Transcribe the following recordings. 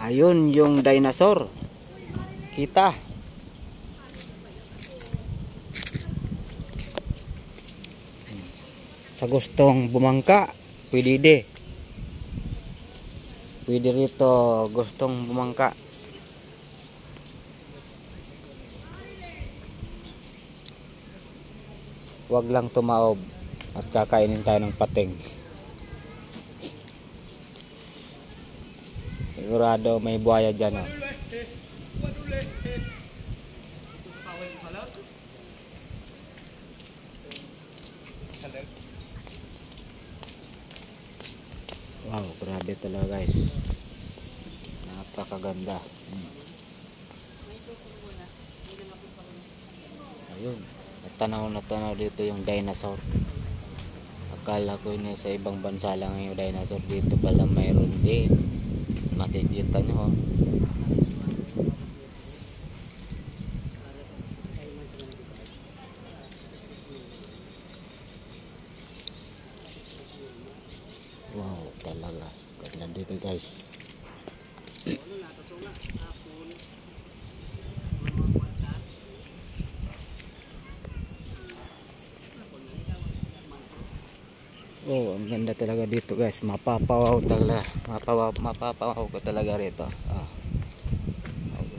Ayun yung dinosaur. Kita. Sa gustong bumangka, pwede. Pwede rito gustong bumangka. Huwag lang tumaob at kakainin tayo ng pating. Sigurado may buhaya dyan. Oh. Wow, grabe talaga guys. Napakaganda. Ayun, natanaw dito yung dinosaur. Akala ko yun sa ibang bansa lang yung dinosaur, dito pala mayroon din. Makikita nyo. Wow, talaga ganda dito guys. Oh, ang ganda talaga dito guys. Mapapawaw talaga. Mapapawaw ko talaga rito. Oh,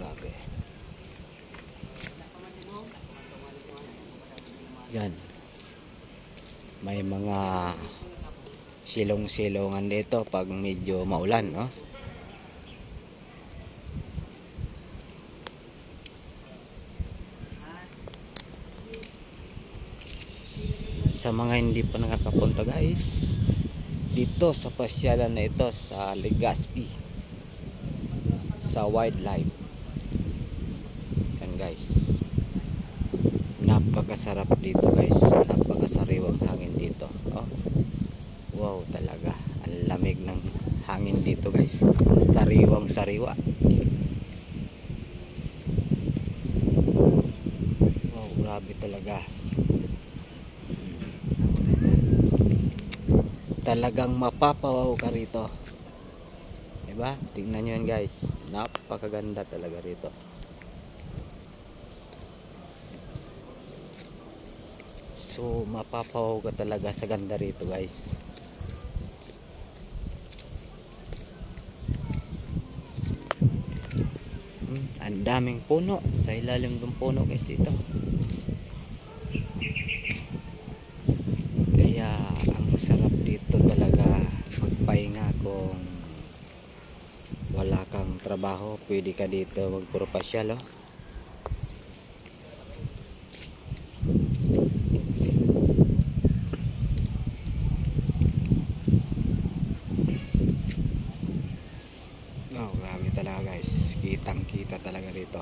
grabe. Yan. May mga silong-silongan dito pag medyo maulan, no? Sa mga hindi pa nakakapunta guys, dito sa pasyalan na ito sa Legazpi, sa wildlife. Yan guys, napakasarap dito guys, napakasariwang hangin dito. Oh, wow talaga, ang lamig ng hangin dito guys, sariwang sariwa. Wow, grabe talaga. Talagang mapapawaw ka rito, diba? Tingnan nyo yan guys, napakaganda talaga rito. So mapapawaw ka talaga sa ganda rito guys. Ang daming puno, sa ilalim ng puno guys dito. Kaya ang sarap dito talaga magpahinga kung wala kang trabaho, pwede ka dito magpurpasyal. Oh. Oh, grabe talaga guys, kitang kita talaga dito.